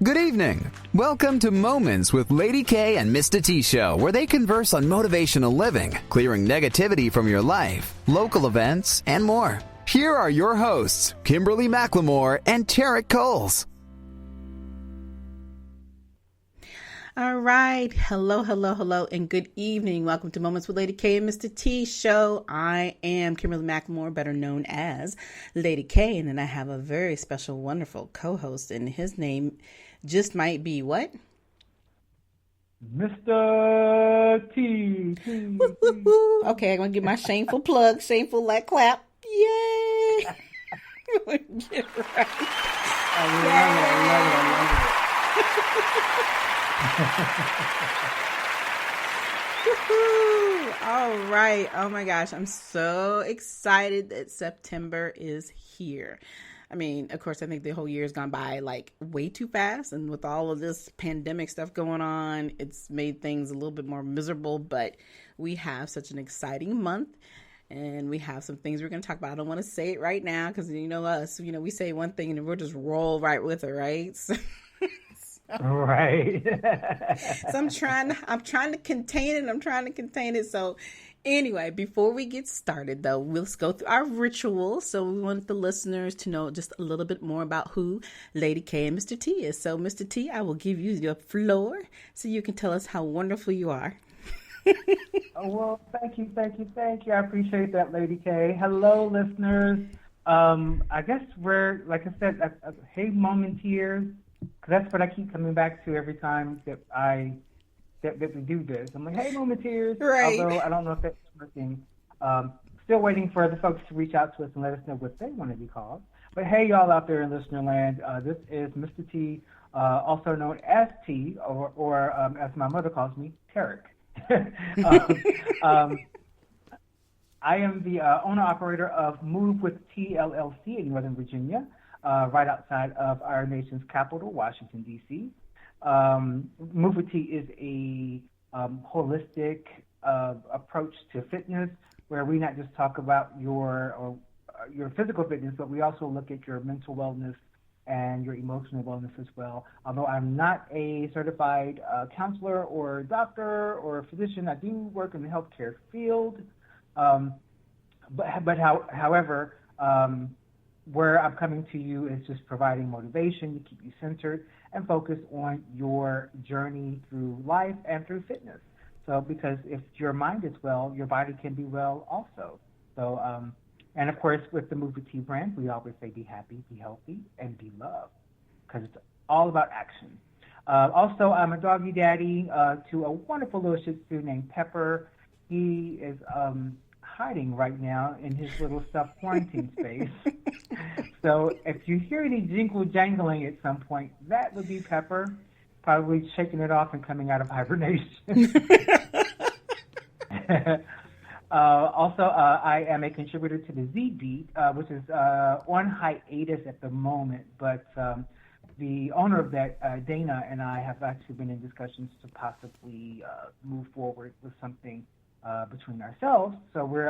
Good evening. Welcome to Moments with Lady K and Mistah Show, where they converse on motivational living, clearing negativity from your life, local events, and more. Here are your hosts, Kimberly McLemore and Teryck. All right. Hello, and good evening. Welcome to Moments with Lady K and Mistah Show. I am Kimberly McLemore, better known as Lady K, and then I have a very special, wonderful co-host, and his name just might be what? Mr. T. Woo, woo, woo. Okay, I'm going to give my shameful plug, shameful like clap. Yay! Get it right. I love it. All right. Oh my gosh. I'm so excited that September is here. I mean, of course, I think the whole year has gone by like way too fast. And with all of this pandemic stuff going on, it's made things a little bit more miserable. But we have such an exciting month. And we have some things we're going to talk about. I don't want to say it right now because, you know, us, you know, we say one thing and we'll just roll right with it, right? Right. So I'm trying to contain it. So anyway, before we get started though, let's go through our ritual. So we want the listeners to know just a little bit more about who Lady K and Mr. T is. So Mr. T, I will give you your floor so you can tell us how wonderful you are. Oh, well, thank you. I appreciate that, Lady K. Hello, listeners. I guess we're, like I said, hey, Momenteers, because that's what I keep coming back to every time that we do this. I'm like, hey, Momenteers. Right. Although I don't know if that's working. Still waiting for the folks to reach out to us and let us know what they want to be called. But hey, y'all out there in listener land, this is Mr. T, also known as T, or as my mother calls me, Teryck. I am the owner-operator of Move with T LLC in Northern Virginia, right outside of our nation's capital, Washington, D.C. Move with T is a holistic approach to fitness, where we not just talk about your physical fitness, but we also look at your mental wellness and your emotional wellness as well. Although I'm not a certified counselor or doctor or physician, I do work in the healthcare field. However, where I'm coming to you is just providing motivation to keep you centered and focused on your journey through life and through fitness. So, because if your mind is well, your body can be well also. So, and of course, with the Move with T brand, we always say be happy, be healthy, and be loved, because it's all about action. Also, I'm a doggy daddy to a wonderful little Shih Tzu named Pepper. He is hiding right now in his little self-quarantine space. So if you hear any jangling at some point, that would be Pepper, probably shaking it off and coming out of hibernation. Also, I am a contributor to the Z Beat, which is on hiatus at the moment, but the owner of that, Dana, and I have actually been in discussions to possibly move forward with something between ourselves. So we're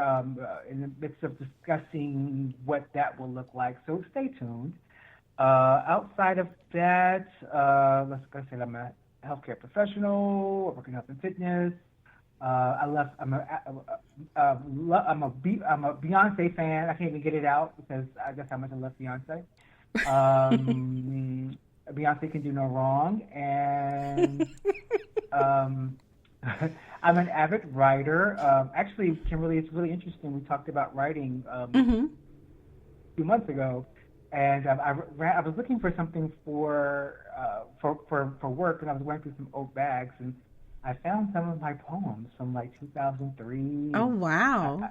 in the midst of discussing what that will look like, so stay tuned. Outside of that, I'm a healthcare professional, I work in health and fitness. I'm a Beyonce fan. I can't even get it out because I guess how much I love Beyonce. Beyonce can do no wrong, and I'm an avid writer. Actually, Kimberly, it's really interesting. We talked about writing a few months ago, and I was looking for something for work, and I was going through some old bags, and I found some of my poems from like 2003. Oh, wow.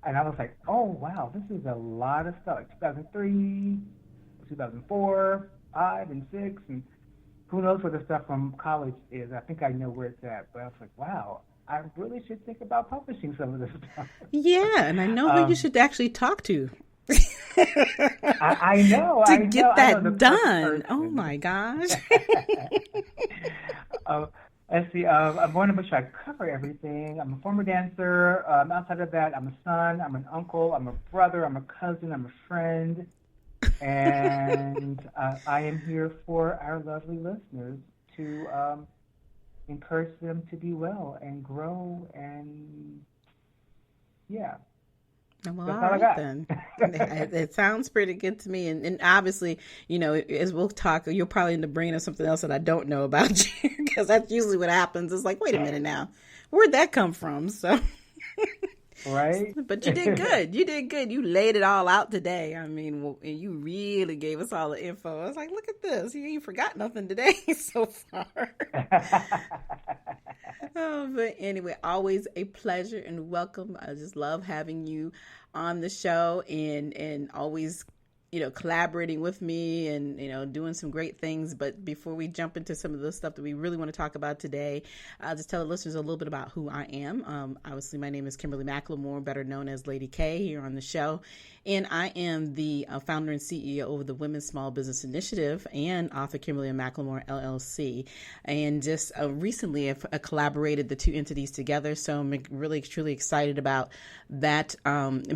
And I was like, oh, wow, this is a lot of stuff. Like 2003, 2004, 5, and 6, and who knows what the stuff from college is. I think I know where it's at, but I was like, wow, I really should think about publishing some of this stuff. Yeah, and I know who you should actually talk to. I know. To get that done. Oh, my gosh. Let's see, I want to make sure I cover everything. I'm a former dancer. Outside of that, I'm a son, I'm an uncle, I'm a brother, I'm a cousin, I'm a friend. And I am here for our lovely listeners to encourage them to be well and grow and, yeah. Well, That's all all I right got. then. It sounds pretty good to me. And obviously, as we'll talk, you'll probably end up bringing up something else that I don't know about you, because that's usually what happens. It's like, wait a minute now, where'd that come from? So, Right? but you did good. You did good. You laid it all out today. I mean, you really gave us all the info. I was like, look at this. You ain't forgot nothing today so far. Oh, but anyway, always a pleasure and welcome. I just love having you on the show and always, collaborating with me and, doing some great things. But before we jump into some of the stuff that we really want to talk about today, I'll just tell the listeners a little bit about who I am. Obviously, my name is Kimberly McLemore, better known as Lady K here on the show. And I am the founder and CEO of the Women's Small Business Initiative and author Kimberly and McLemore, LLC. And just recently I've collaborated the two entities together. So I'm really, truly excited about that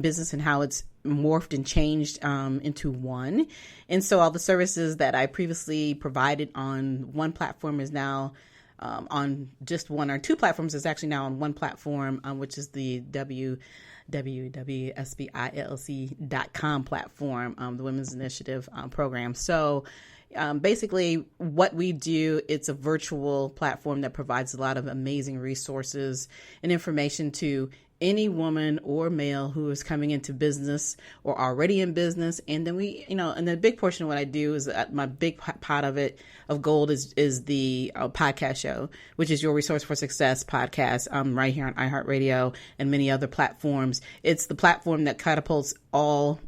business and how it's morphed and changed into one. And so all the services that I previously provided on one platform is now on just one, or two platforms is actually now on one platform, which is the www.sbilc.com platform, the Women's Initiative program. So basically what we do, it's a virtual platform that provides a lot of amazing resources and information to any woman or male who is coming into business or already in business. And then we, and the big portion of what I do is my big pot of gold is the podcast show, which is Your Resource for Success podcast, right here on iHeartRadio and many other platforms. It's the platform that catapults all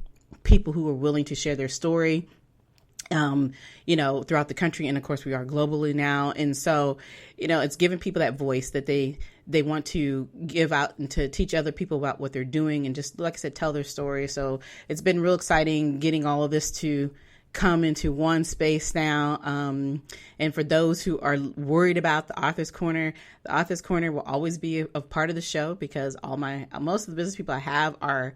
people who are willing to share their story, throughout the country. And of course we are globally now. And so, it's giving people that voice that they want to give out and to teach other people about what they're doing and just, like I said, tell their story. So it's been real exciting getting all of this to come into one space now. And for those who are worried about the Author's Corner will always be a part of the show, because most of the business people I have are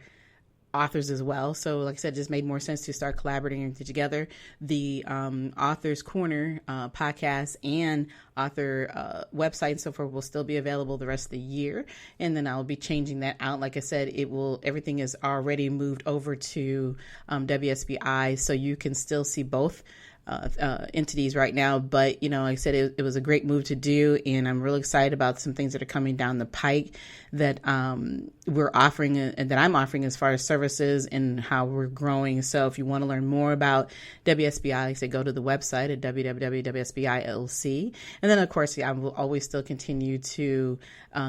authors as well. So like I said, it just made more sense to start collaborating together. The Author's Corner podcast and author website and so forth will still be available the rest of the year. And then I'll be changing that out. Like I said, everything is already moved over to WSBI, so you can still see both entities right now. But, like I said, it was a great move to do. And I'm really excited about some things that are coming down the pike that we're offering and that I'm offering as far as services and how we're growing. So if you want to learn more about WSBI, like I said, go to the website at www.wsbi.lc. And then, of course, I will always still continue to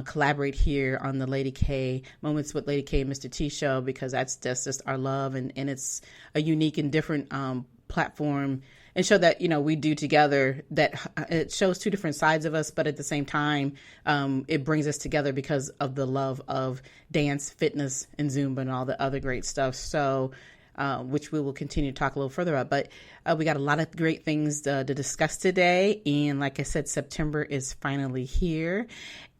collaborate here on the Lady K Moments with Lady K Mistah Show, because that's just our love. And it's a unique and different platform and show that, we do together, that it shows two different sides of us, but at the same time, it brings us together because of the love of dance, fitness, and Zumba and all the other great stuff. So, which we will continue to talk a little further about. But we got a lot of great things to discuss today. And like I said, September is finally here.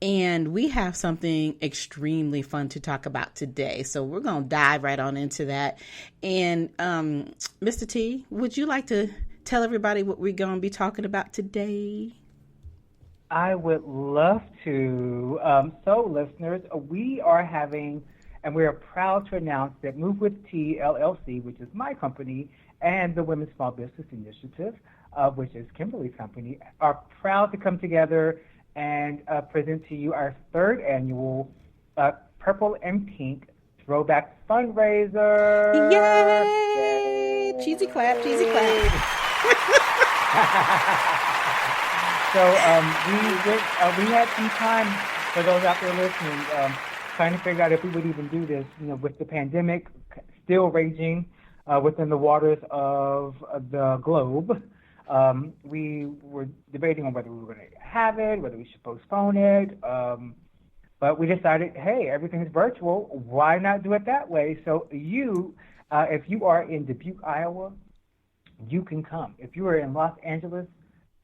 And we have something extremely fun to talk about today. So we're going to dive right on into that. And Mr. T, would you like to tell everybody what we're going to be talking about today? I would love to. So, listeners, we are having, and we are proud to announce that Move with T LLC, which is my company, and the Women's Small Business Initiative, which is Kimberly's company, are proud to come together and present to you our third annual Purple and Pink Throwback Fundraiser. Yay! Cheesy clap, cheesy clap. So we had some time, for those out there listening, trying to figure out if we would even do this, with the pandemic still raging within the waters of the globe. We were debating on whether we were going to have it, whether we should postpone it. But we decided, hey, everything's virtual. Why not do it that way? So if you are in Dubuque, Iowa, you can come. If you are in Los Angeles,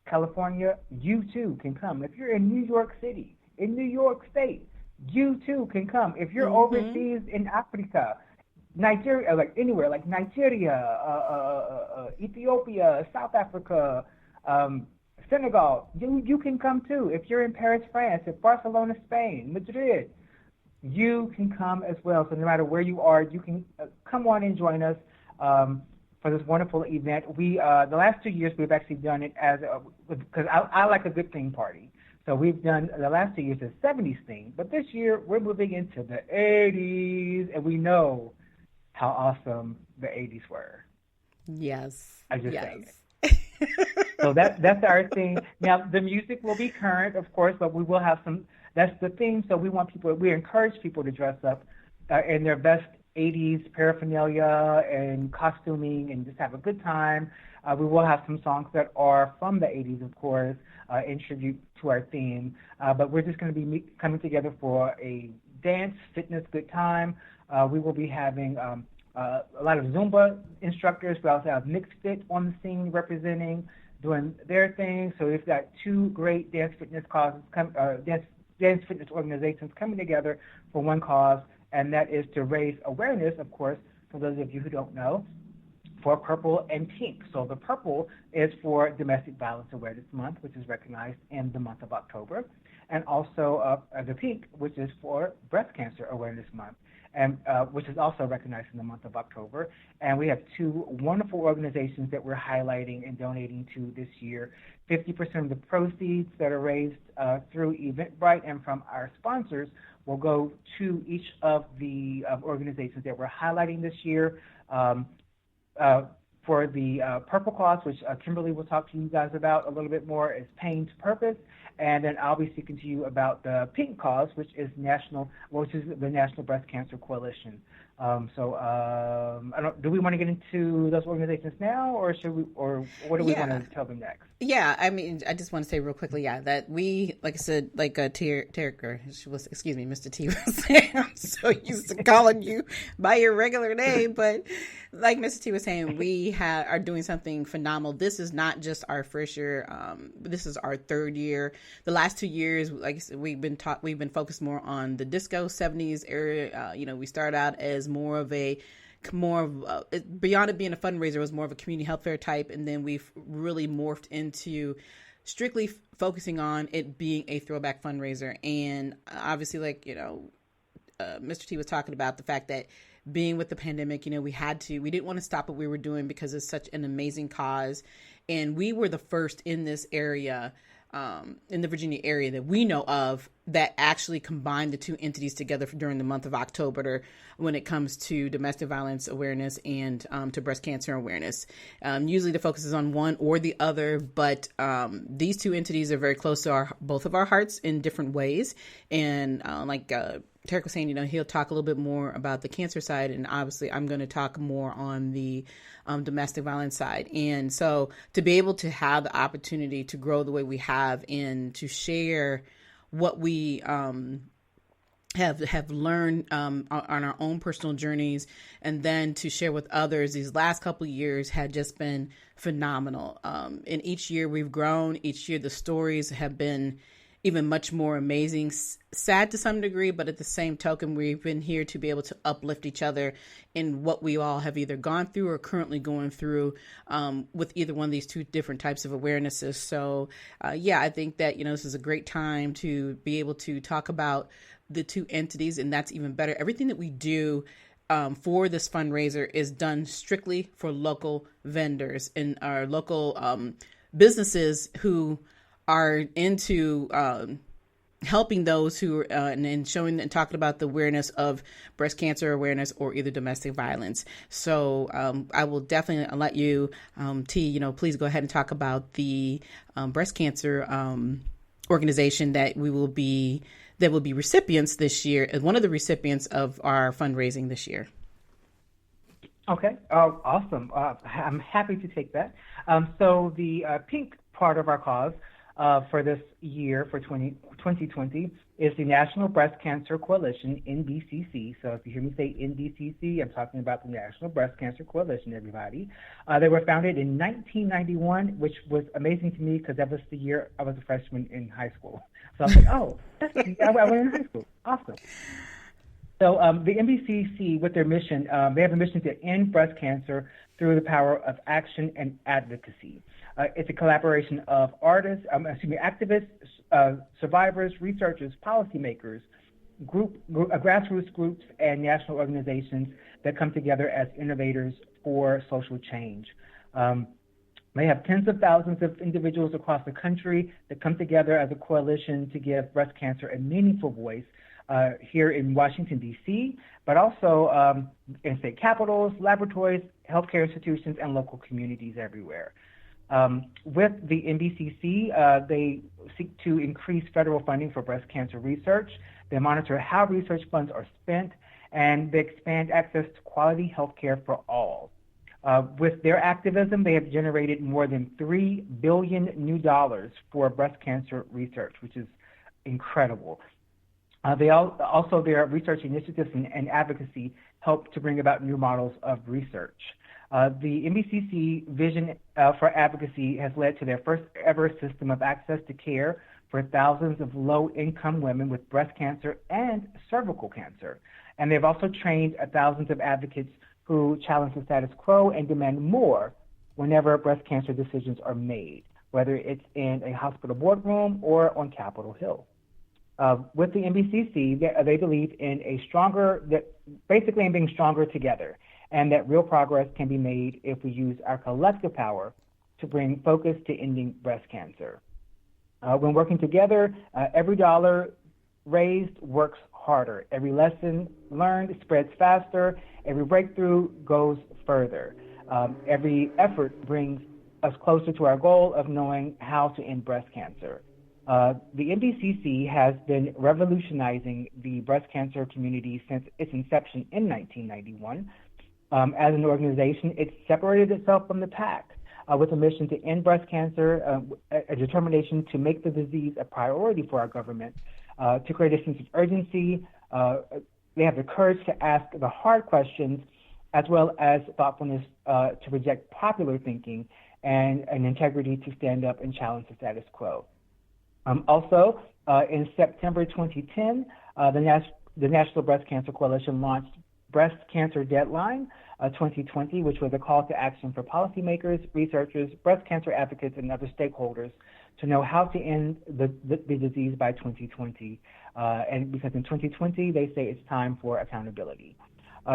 California, you too can come. If you're in New York City, in New York State, you too can come. If you're overseas in Africa, Nigeria, like anywhere, like Nigeria, Ethiopia, South Africa, Senegal, you can come too. If you're in Paris, France, if Barcelona, Spain, Madrid, you can come as well. So no matter where you are, you can come on and join us for this wonderful event. We the last 2 years we've actually done it as because I like a good theme party. So we've done the last 2 years a 70s theme, but this year we're moving into the 80s, and we know how awesome the 80s were. Yes. I just saying it. So that's our thing. Now the music will be current, of course, but we will have some. That's the theme. So we encourage people to dress up in their best 80s paraphernalia and costuming and just have a good time. We will have some songs that are from the 80s, of course, in tribute to our theme. But we're just going to be coming together for a dance, fitness, good time. We will be having a lot of Zumba instructors. We also have Mixed Fit on the scene representing, doing their thing. So we've got two great dance fitness dance fitness organizations coming together for one cause, and that is to raise awareness, of course, for those of you who don't know, for purple and pink. So the purple is for Domestic Violence Awareness Month, which is recognized in the month of October, and also the pink, which is for Breast Cancer Awareness Month, and which is also recognized in the month of October. And we have two wonderful organizations that we're highlighting and donating to this year. 50% of the proceeds that are raised through Eventbrite and from our sponsors will go to each of the organizations that we're highlighting this year. For the purple cause, which Kimberly will talk to you guys about a little bit more, is Pain to Purpose, and then I'll be speaking to you about the pink cause, which is the National Breast Cancer Coalition. Do we want to get into those organizations now, or what do we want to tell them next? Yeah, I mean, I just want to say real quickly, that we, like I said, like Teryck, or Mr. T was saying, I'm so used to calling you by your regular name, but like Mr. T was saying, we are doing something phenomenal. This is not just our first year. This is our third year. The last 2 years, like I said, we've been focused more on the disco 70s area. We started out as more of beyond it being a fundraiser, it was more of a community health fair type, and then we've really morphed into strictly focusing on it being a throwback fundraiser. And obviously, Mr. T was talking about the fact that being with the pandemic, we didn't want to stop what we were doing because it's such an amazing cause, and we were the first in this area, in the Virginia area that we know of, that actually combined the two entities together during the month of October when it comes to domestic violence awareness and to breast cancer awareness. Usually the focus is on one or the other, but these two entities are very close to both of our hearts in different ways. And Teryck was saying, he'll talk a little bit more about the cancer side, and obviously I'm going to talk more on the domestic violence side. And so to be able to have the opportunity to grow the way we have and to share what we have learned on our own personal journeys, and then to share with others, these last couple of years had just been phenomenal. And each year we've grown. Each year the stories have been even much more amazing, sad to some degree, but at the same token, we've been here to be able to uplift each other in what we all have either gone through or currently going through with either one of these two different types of awarenesses. So I think that, this is a great time to be able to talk about the two entities, and that's even better. Everything that we do for this fundraiser is done strictly for local vendors and our local businesses who are into helping those who are and showing and talking about the awareness of breast cancer awareness or either domestic violence. So I will definitely let you, T, please go ahead and talk about the breast cancer organization that will be recipients this year, as one of the recipients of our fundraising this year. Okay, awesome. I'm happy to take that. So the pink part of our cause for this year, for 2020, is the National Breast Cancer Coalition, NBCC. So if you hear me say NBCC, I'm talking about the National Breast Cancer Coalition, everybody. They were founded in 1991, which was amazing to me because that was the year I was a freshman in high school. So I was like, I went in high school. Awesome. So the MBCC, with their mission, they have a mission to end breast cancer through the power of action and advocacy. It's a collaboration of activists, survivors, researchers, policymakers, grassroots groups, and national organizations that come together as innovators for social change. They have tens of thousands of individuals across the country that come together as a coalition to give breast cancer a meaningful voice here in Washington, D.C., but also in state capitals, laboratories, healthcare institutions, and local communities everywhere. With the NBCC, they seek to increase federal funding for breast cancer research. They monitor how research funds are spent, and they expand access to quality health care for all. With their activism, they have generated more than $3 billion new dollars for breast cancer research, which is incredible. Their research initiatives and advocacy help to bring about new models of research. The NBCC vision for advocacy has led to their first ever system of access to care for thousands of low-income women with breast cancer and cervical cancer. And they've also trained thousands of advocates who challenge the status quo and demand more whenever breast cancer decisions are made, whether it's in a hospital boardroom or on Capitol Hill. With the NBCC, they believe in being stronger together, and that real progress can be made if we use our collective power to bring focus to ending breast cancer. When working together, every dollar raised works harder. Every lesson learned spreads faster. Every breakthrough goes further. Every effort brings us closer to our goal of knowing how to end breast cancer. The NBCC has been revolutionizing the breast cancer community since its inception in 1991. As an organization, it separated itself from the pack with a mission to end breast cancer, a determination to make the disease a priority for our government, to create a sense of urgency. They have the courage to ask the hard questions, as well as thoughtfulness to reject popular thinking and an integrity to stand up and challenge the status quo. In September 2010, the National Breast Cancer Coalition launched Breast Cancer Deadline 2020, which was a call to action for policymakers, researchers, breast cancer advocates, and other stakeholders to know how to end the disease by 2020. And because in 2020, they say it's time for accountability.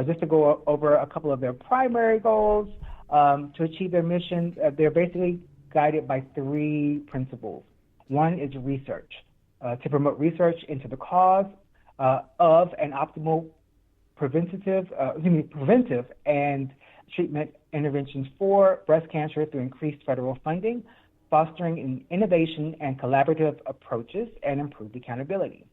Just to go over a couple of their primary goals to achieve their mission, they're basically guided by three principles. One is research, to promote research into the cause of and optimal preventive and treatment interventions for breast cancer through increased federal funding, fostering innovation and collaborative approaches, and improved accountability.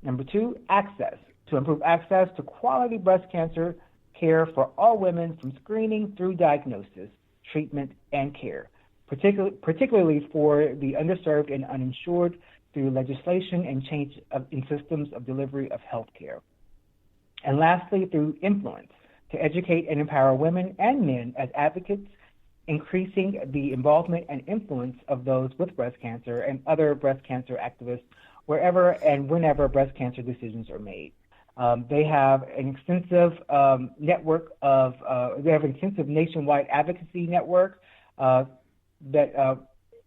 Number two, access, to improve access to quality breast cancer care for all women from screening through diagnosis, treatment, and care, particularly for the underserved and uninsured through legislation and change in systems of delivery of health care. And lastly, through influence, to educate and empower women and men as advocates, increasing the involvement and influence of those with breast cancer and other breast cancer activists wherever and whenever breast cancer decisions are made. They have an extensive nationwide advocacy network that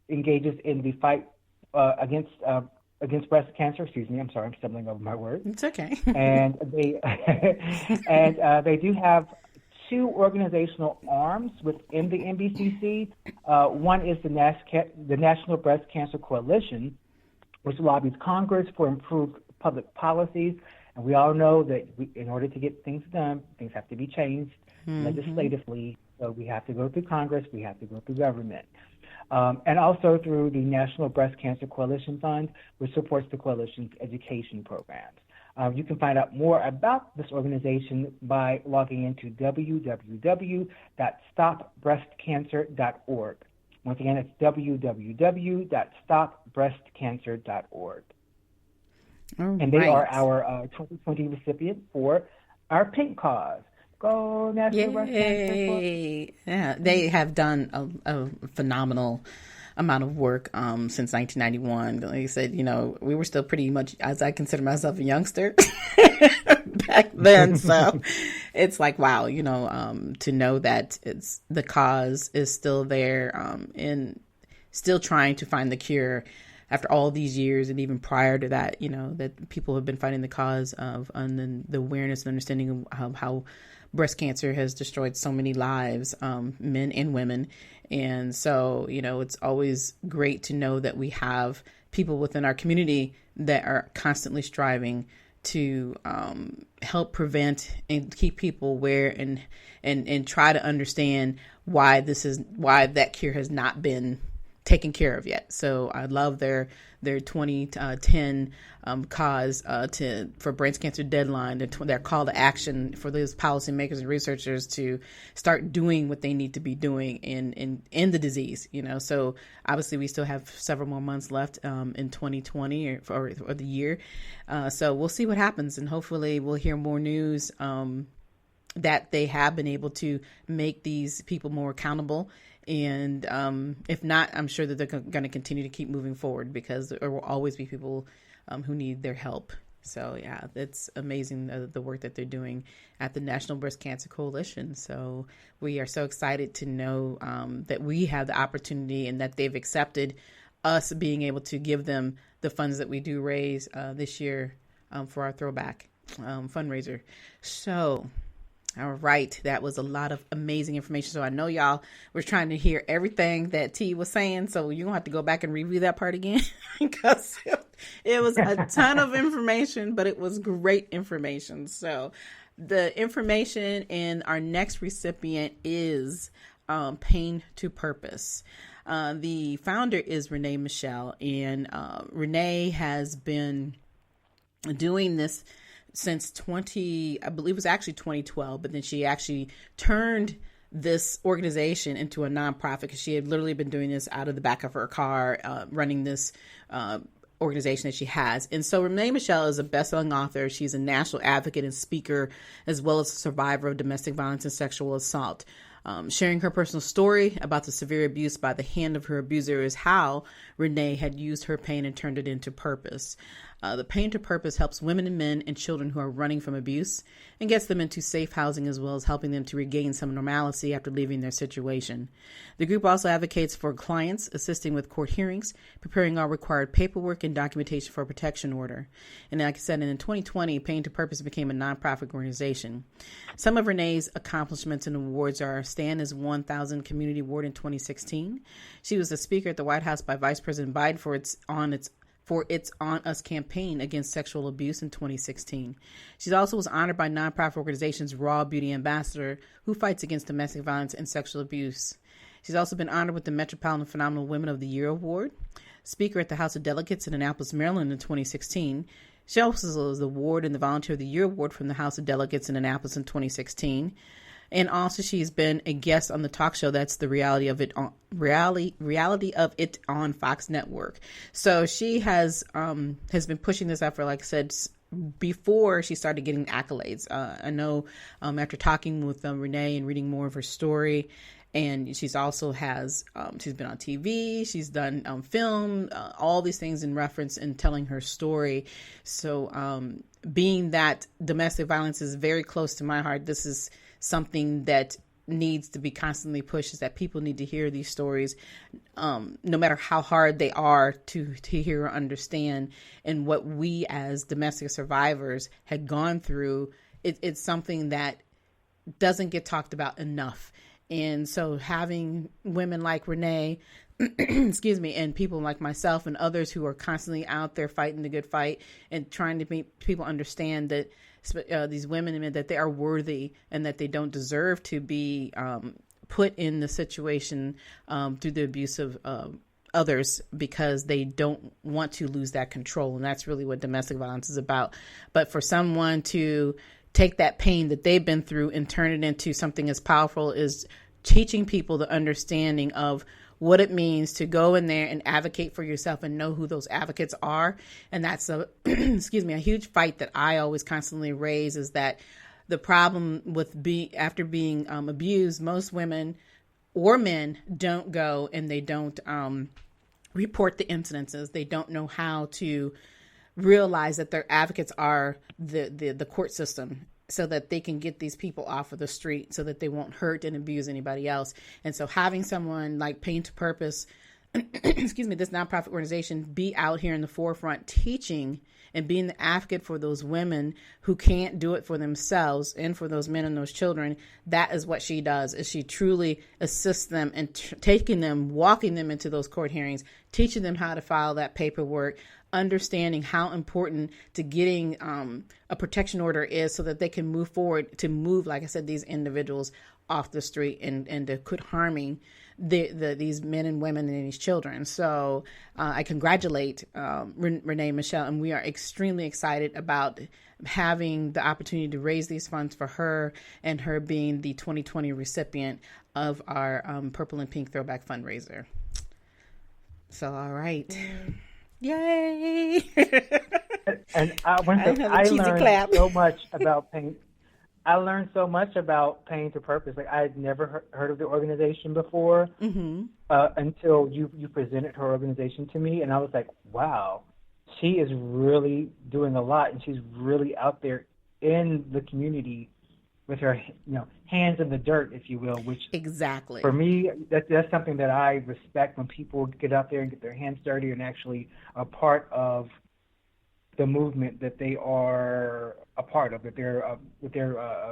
engages in the fight against breast cancer. Excuse me, I'm sorry, I'm stumbling over my words. It's okay. And they do have two organizational arms within the NBCC. One is the National Breast Cancer Coalition, which lobbies Congress for improved public policies. And we all know that in order to get things done, things have to be changed legislatively. So we have to go through Congress, we have to go through government. And also through the National Breast Cancer Coalition Fund, which supports the coalition's education programs. You can find out more about this organization by logging into www.stopbreastcancer.org. Once again, it's www.stopbreastcancer.org. And they are our 2020 recipient for our Pink Cause. Go National Breast Cancer. Yeah, they have done a phenomenal amount of work since 1991. Like I said, we were still pretty much, as I consider myself, a youngster back then. So it's like, wow, to know that the cause is still there and still trying to find the cure after all these years, and even prior to that, that people have been fighting the cause of, and then the awareness and understanding of how breast cancer has destroyed so many lives, men and women. And so, it's always great to know that we have people within our community that are constantly striving to help prevent and keep people aware and try to understand why that cure has not been taken care of yet. So I love their 2010 cause for breast cancer deadline, their call to action for those policymakers and researchers to start doing what they need to be doing in the disease. So obviously we still have several more months left in 2020 or the year. So we'll see what happens, and hopefully we'll hear more news that they have been able to make these people more accountable. And if not, I'm sure that they're going to continue to keep moving forward, because there will always be people who need their help. So yeah, that's amazing, the work that they're doing at the National Breast Cancer Coalition. So we are so excited to know that we have the opportunity and that they've accepted us being able to give them the funds that we do raise this year for our throwback fundraiser. So all right, that was a lot of amazing information. So I know y'all were trying to hear everything that T was saying, so you're going to have to go back and review that part again, because it was a ton of information, but it was great information. So the information in our next recipient is Pain to Purpose. The founder is Renee Michelle, and Renee has been doing this since I believe it was actually 2012, but then she actually turned this organization into a nonprofit, because she had literally been doing this out of the back of her car, running this organization that she has. And so Renee Michelle is a best-selling author. She's a national advocate and speaker, as well as a survivor of domestic violence and sexual assault. Sharing her personal story about the severe abuse by the hand of her abuser is how Renee had used her pain and turned it into purpose. The Pain to Purpose helps women and men and children who are running from abuse and gets them into safe housing, as well as helping them to regain some normalcy after leaving their situation. The group also advocates for clients, assisting with court hearings, preparing all required paperwork and documentation for a protection order. And like I said, in 2020, Pain to Purpose became a nonprofit organization. Some of Renee's accomplishments and awards are Stan as 1000 Community Award in 2016. She was a speaker at the White House by Vice President Biden for its On Us campaign against sexual abuse in 2016. She also was honored by nonprofit organizations Raw Beauty Ambassador, who fights against domestic violence and sexual abuse. She's also been honored with the Metropolitan Phenomenal Women of the Year Award, speaker at the House of Delegates in Annapolis, Maryland in 2016. She also was the award and the Volunteer of the Year Award from the House of Delegates in Annapolis in 2016. And also she's been a guest on the talk show that's the reality of it on Fox Network. So she has been pushing this effort, like I said, before she started getting accolades. I know after talking with Renee and reading more of her story, and she's also she's been on TV, she's done film, all these things in reference and telling her story. So being that domestic violence is very close to my heart, this is something that needs to be constantly pushed, is that people need to hear these stories, no matter how hard they are to hear or understand. And what we as domestic survivors had gone through, it's something that doesn't get talked about enough. And so having women like Renee, excuse me, and people like myself and others who are constantly out there fighting the good fight and trying to make people understand that these women and men, that they are worthy and that they don't deserve to be put in the situation through the abuse of others, because they don't want to lose that control. And that's really what domestic violence is about. But for someone to take that pain that they've been through and turn it into something as powerful as teaching people the understanding of what it means to go in there and advocate for yourself and know who those advocates are. And that's a huge fight that I always constantly raise, is that the problem with after being abused, most women or men don't go and they don't report the incidences. They don't know how to realize that their advocates are the court system, so that they can get these people off of the street so that they won't hurt and abuse anybody else. And so having someone like Pain to Purpose, excuse me, this nonprofit organization, be out here in the forefront teaching and being the advocate for those women who can't do it for themselves and for those men and those children, that is what she does, is she truly assists them and taking them, walking them into those court hearings, teaching them how to file that paperwork, understanding how important to getting a protection order is so that they can move forward to move, like I said, these individuals off the street and to quit harming these men and women and these children. So I congratulate Renee Michelle, and we are extremely excited about having the opportunity to raise these funds for her and her being the 2020 recipient of our Purple and Pink Throwback Fundraiser. So, all right. Yay! And I learned so much about Pain. I learned so much about Pain to Purpose. Like, I had never heard of the organization before until you presented her organization to me, and I was like, wow, she is really doing a lot, and she's really out there in the community with her, hands in the dirt, if you will. Which exactly for me, that's something that I respect, when people get out there and get their hands dirty and actually are part of the movement that they are a part of, that they're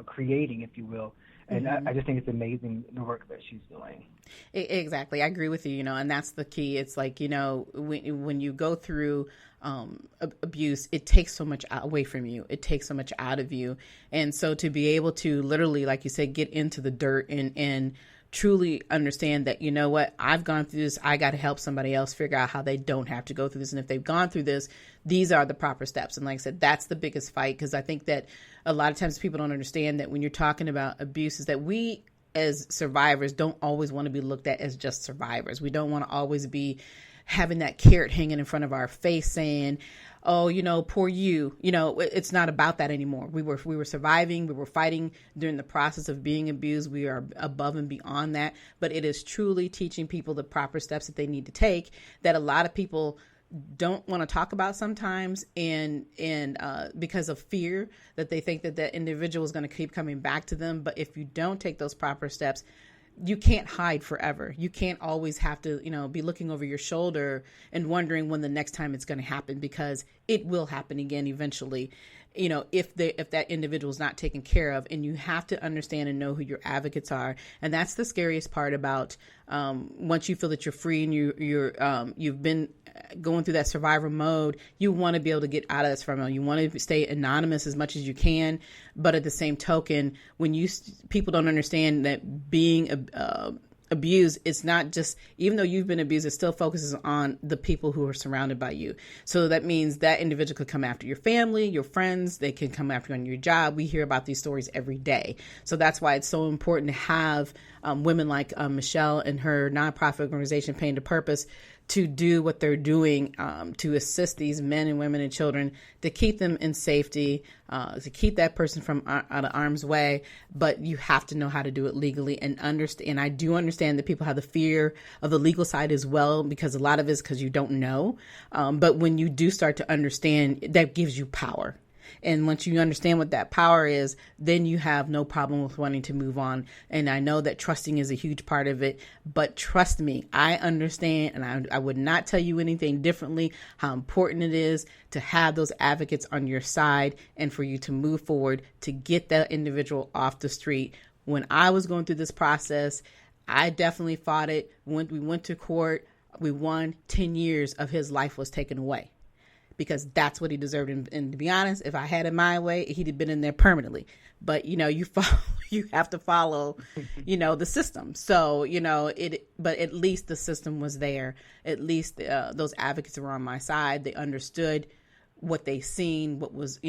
creating, if you will. And I just think it's amazing the work that she's doing. Exactly. I agree with you, and that's the key. It's like, when you go through abuse, it takes so much away from you. It takes so much out of you. And so to be able to literally, like you said, get into the dirt and truly understand that, what, I've gone through this, I got to help somebody else figure out how they don't have to go through this. And if they've gone through this, these are the proper steps. And like I said, that's the biggest fight, because I think that a lot of times people don't understand that when you're talking about abuse, is that we as survivors don't always want to be looked at as just survivors. We don't want to always be having that carrot hanging in front of our face saying, oh, poor you. It's not about that anymore. We were surviving. We were fighting during the process of being abused. We are above and beyond that. But it is truly teaching people the proper steps that they need to take, that a lot of people don't want to talk about sometimes, and because of fear, that they think that individual is going to keep coming back to them. But if you don't take those proper steps, you can't hide forever. You can't always have to, be looking over your shoulder and wondering when the next time it's going to happen, because it will happen again eventually, if that individual is not taken care of. And you have to understand and know who your advocates are. And that's the scariest part about once you feel that you're free and you've been going through that survivor mode, you want to be able to get out of this from. You want to stay anonymous as much as you can, but at the same token, when people don't understand that being abused, it's not just, even though you've been abused, it still focuses on the people who are surrounded by you. So that means that individual could come after your family, your friends, they can come after you on your job. We hear about these stories every day. So that's why it's so important to have women like Michelle and her nonprofit organization, Pain to Purpose, to do what they're doing to assist these men and women and children, to keep them in safety, to keep that person from out of harm's way. But you have to know how to do it legally and understand. And I do understand that people have the fear of the legal side as well, because a lot of it is because you don't know. But when you do start to understand, that gives you power. And once you understand what that power is, then you have no problem with wanting to move on. And I know that trusting is a huge part of it, but trust me, I understand, and I would not tell you anything differently, how important it is to have those advocates on your side and for you to move forward to get that individual off the street. When I was going through this process, I definitely fought it. When we went to court, we won. 10 years of his life was taken away, because that's what he deserved. And to be honest, if I had it my way, he'd have been in there permanently. But, you have to follow, the system. So, but at least the system was there. At least those advocates were on my side. They understood what they seen, what was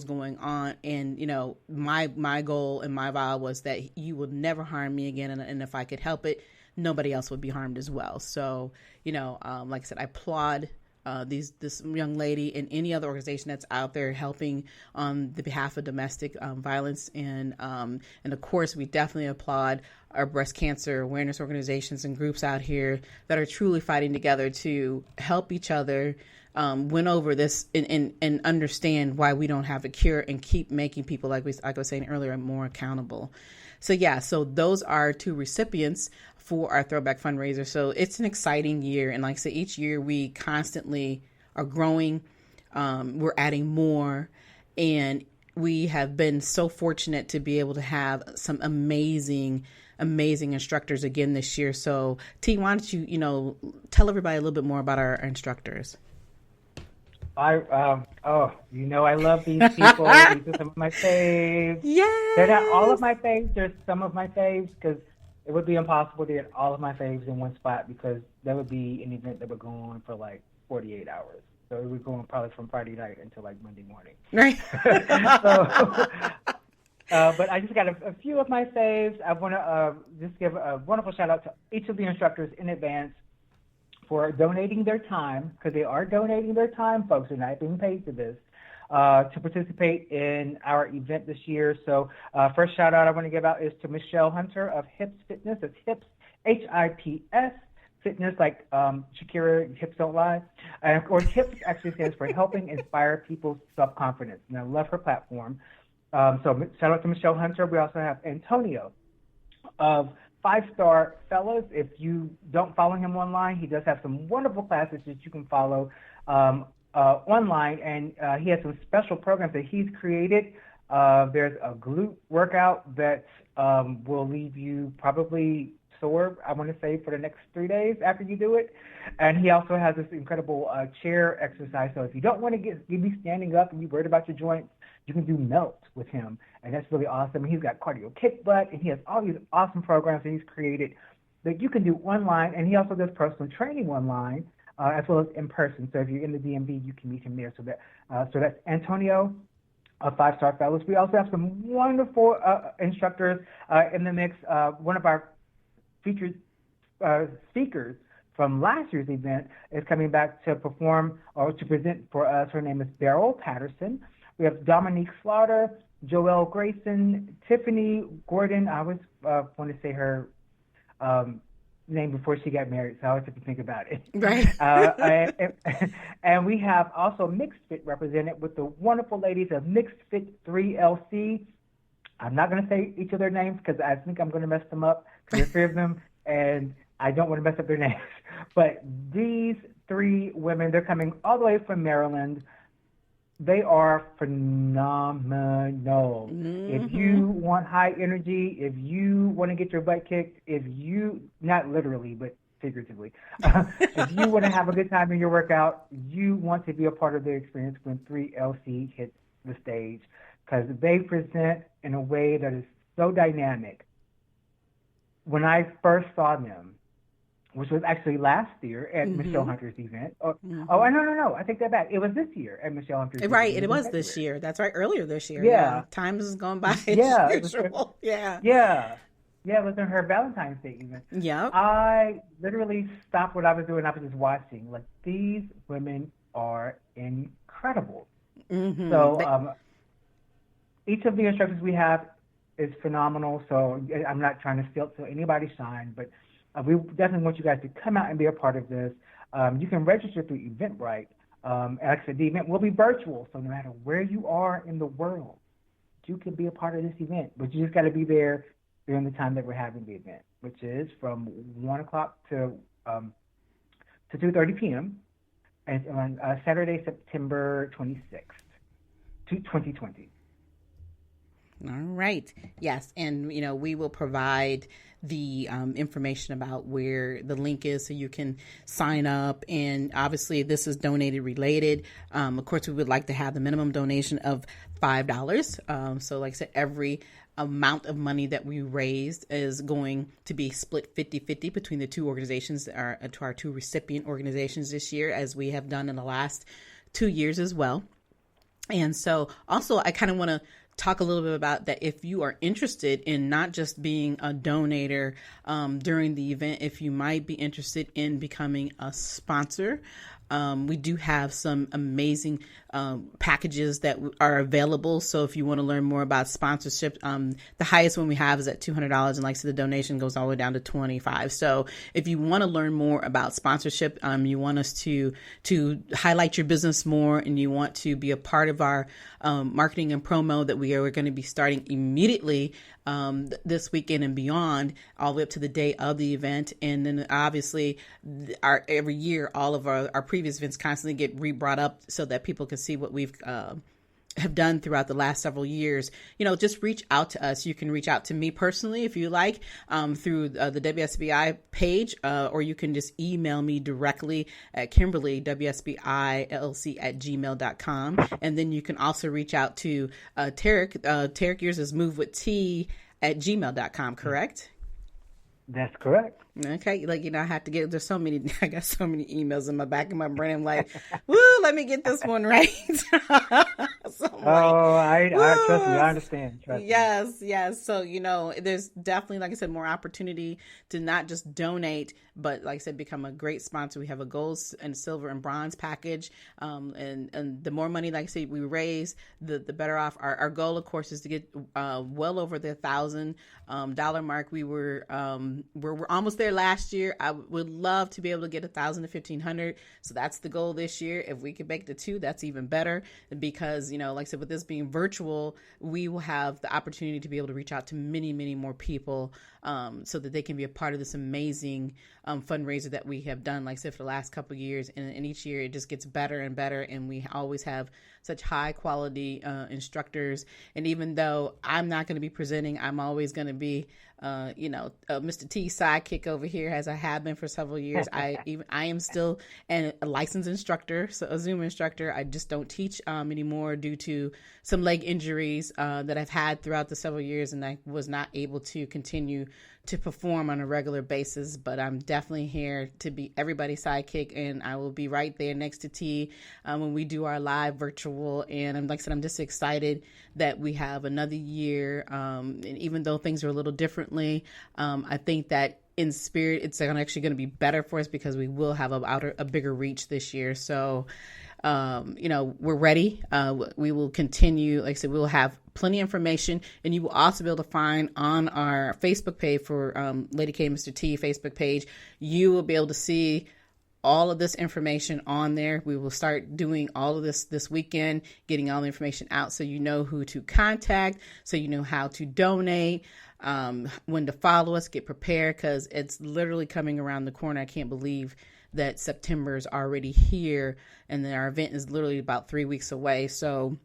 going on. And, my goal and my vow was that you would never harm me again. And if I could help it, nobody else would be harmed as well. So, like I said, I applaud this young lady and any other organization that's out there helping on the behalf of domestic violence. And of course, we definitely applaud our breast cancer awareness organizations and groups out here that are truly fighting together to help each other win over this and understand why we don't have a cure and keep making people, like I was saying earlier, more accountable. So so those are 2 recipients for our throwback fundraiser. So it's an exciting year. And like I said, each year we constantly are growing. We're adding more. And we have been so fortunate to be able to have some amazing instructors again this year. So T, why don't you, tell everybody a little bit more about our instructors? I love these people. These are some of my faves. Yes. They're not all of my faves. There's some of my faves because it would be impossible to get all of my faves in one spot because that would be an event that would go on for like 48 hours. So it would go on probably from Friday night until like Monday morning. Right. But I just got a few of my faves. I want to just give a wonderful shout out to each of the instructors in advance for donating their time, because they are donating their time, folks. They're not being paid for this, to participate in our event this year. So first shout out I want to give out is to Michelle Hunter of Hips Fitness. It's Hips, HIPS, Fitness, like Shakira, Hips Don't Lie. And of course, HIPS actually stands for Helping Inspire People's Self-Confidence. And I love her platform. So shout out to Michelle Hunter. We also have Antonio of 5-Star Fellas. If you don't follow him online, he does have some wonderful classes that you can follow online, and he has some special programs that he's created. There's a glute workout that will leave you probably sore, I want to say, for the next 3 days after you do it. And he also has this incredible chair exercise. So if you don't want to be standing up and you're worried about your joints, you can do melt with him, and that's really awesome. He's got cardio kick butt, and he has all these awesome programs that he's created that you can do online, and he also does personal training online as well as in person. So if you're in the DMV, you can meet him there. So that's Antonio of 5-Star Fellas. We also have some wonderful instructors in the mix. One of our featured speakers from last year's event is coming back to perform or to present for us. Her name is Beryl Patterson. We have Dominique Slaughter, Joelle Grayson, Tiffany Gordon. I always want to say her name before she got married, so I always have to think about it. Right. And we have also Mixed Fit represented with the wonderful ladies of Mixed Fit 3LC. I'm not going to say each of their names because I think I'm going to mess them up, because there's 3 of them, and I don't want to mess up their names. But these 3 women, they're coming all the way from Maryland. They are phenomenal. Mm-hmm. If you want high energy, if you want to get your butt kicked, if you, not literally, but figuratively, if you want to have a good time in your workout, you want to be a part of the experience when 3LC hits the stage, because they present in a way that is so dynamic. When I first saw them, which was actually last year at Michelle Hunter's event. No. I take that back. It was this year at Michelle Hunter's event. Right, it was this year. That's right, earlier this year. Yeah. Time has gone by. Yeah. It was her Valentine's Day event. Yeah. I literally stopped what I was doing. I was just watching. Like, these women are incredible. Mm-hmm. So each of the instructors we have is phenomenal. So I'm not trying to steal anybody's shine, but we definitely want you guys to come out and be a part of this. You can register through Eventbrite. Like I said, the event will be virtual, so no matter where you are in the world, you can be a part of this event. But you just got to be there during the time that we're having the event, which is from 1 o'clock to 2:30 p.m. and on Saturday, September 26th, 2020. All right. Yes. And, we will provide the information about where the link is so you can sign up. And obviously this is donated related. Of course, we would like to have the minimum donation of $5. So like I said, every amount of money that we raised is going to be split 50-50 between the 2 organizations, to our 2 recipient organizations this year, as we have done in the last 2 years as well. And so also I kind of want to talk a little bit about that. If you are interested in not just being a donator during the event, if you might be interested in becoming a sponsor We do have some amazing packages that are available. So if you want to learn more about sponsorship, the highest one we have is at $200, and like I said, the donation goes all the way down to $25. So if you want to learn more about sponsorship, you want us to highlight your business more, and you want to be a part of our marketing and promo that we are going to be starting immediately this weekend and beyond, all the way up to the day of the event. And then obviously every year, all of our previous events constantly get re-brought up so that people can see what we've have done throughout the last several years. Just reach out to us. You can reach out to me personally if you like, through the WSBI page, or you can just email me directly at Kimberly, WSBILLC@gmail.com. And then you can also reach out to Teryck. Teryck, yours is movewitht@gmail.com, correct? That's correct. Okay, I have to get, I got so many emails in my back of my brain. I'm like, woo, let me get this one right. So I trust me, I understand. Trust me. Yes. So, there's definitely, like I said, more opportunity to not just donate, but like I said, become a great sponsor. We have a gold and silver and bronze package. And the more money, like I said, we raise, the better off. Our goal, of course, is to get well over the $1,000 mark. We're almost there last year. I would love to be able to get 1,000 to 1,500. So that's the goal this year. If we can make the 2, that's even better, because, like I said, with this being virtual, we will have the opportunity to be able to reach out to many, many more people, so that they can be a part of this amazing fundraiser that we have done, like I said, for the last couple of years. And each year it just gets better and better. And we always have such high quality instructors. And even though I'm not going to be presenting, I'm always going to be Mr. T sidekick over here, as I have been for several years. I am still a licensed instructor, so a Zoom instructor. I just don't teach anymore due to some leg injuries that I've had throughout the several years, and I was not able to continue to perform on a regular basis. But I'm definitely here to be everybody's sidekick, and I will be right there next to T when we do our live virtual. And like I said, I'm just excited that we have another year, and even though things are a little differently, I think that in spirit, it's actually going to be better for us, because we will have a bigger reach this year. So, we're ready. We will continue. Like I said, we'll have plenty of information, and you will also be able to find on our Facebook page for Lady K Mr. T Facebook page. You will be able to see all of this information on there. We will start doing all of this weekend, getting all the information out, so you know who to contact, so you know how to donate, when to follow us, get prepared, because it's literally coming around the corner. I can't believe that September is already here, and then our event is literally about 3 weeks away. So,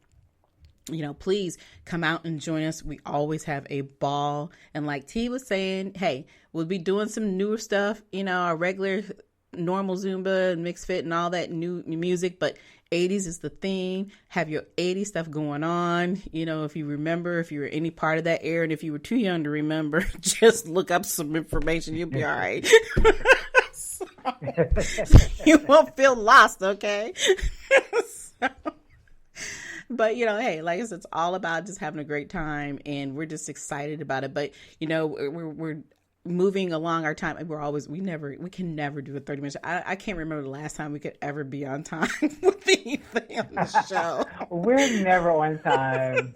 please come out and join us. We always have a ball. And like T was saying, hey, we'll be doing some newer stuff, our regular normal Zumba and mixed fit and all that new music, but 80s is the theme. Have your 80s stuff going on. If you remember, if you were any part of that era, and if you were too young to remember, just look up some information. You'll be all right. So, you won't feel lost, okay? But, hey, like I said, it's all about just having a great time, and we're just excited about it. But, we're moving along our time. We can never do a 30 minutes. I can't remember the last time we could ever be on time with anything on the show. We're never on time.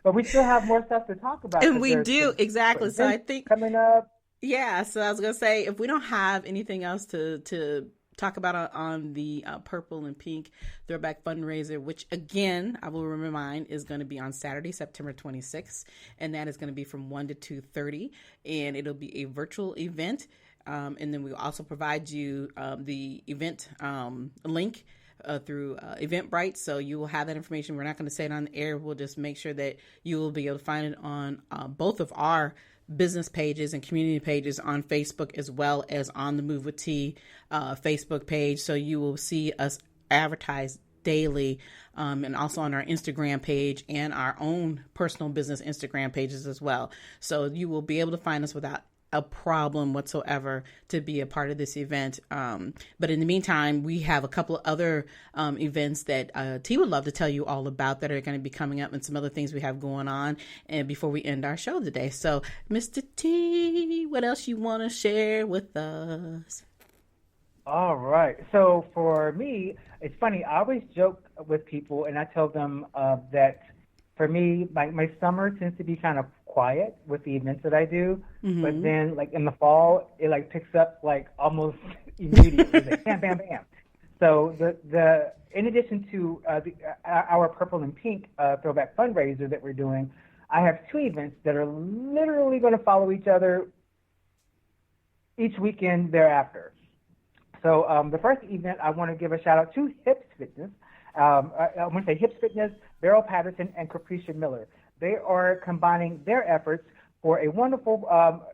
But we still have more stuff to talk about. And we do, exactly. So I think coming up. Yeah. So I was going to say, if we don't have anything else to talk about on the purple and pink throwback fundraiser, which again, I will remind, is going to be on Saturday, September 26th. And that is going to be from 1 to 2:30. And it'll be a virtual event. And then we'll also provide you the event link through Eventbrite. So you will have that information. We're not going to say it on the air. We'll just make sure that you will be able to find it on both of our business pages and community pages on Facebook, as well as on the Move with T Facebook page. So you will see us advertise daily, and also on our Instagram page and our own personal business Instagram pages as well. So you will be able to find us without a problem whatsoever to be a part of this event. But in the meantime, we have a couple of other events that T would love to tell you all about that are going to be coming up, and some other things we have going on, and before we end our show today. So Mr. T, what else you want to share with us? All right. So for me, it's funny. I always joke with people, and I tell them that for me, my summer tends to be kind of quiet with the events that I do, but Mm-hmm. then like in the fall, it like picks up like almost immediately, like bam, bam, bam. So the in addition to our Purple and Pink throwback fundraiser that we're doing, I have two events that are literally going to follow each other each weekend thereafter. So the first event, I want to give a shout out to Hips Fitness. I want to say Hips Fitness, Beryl Patterson, and Capricia Miller. They are combining their efforts for a wonderful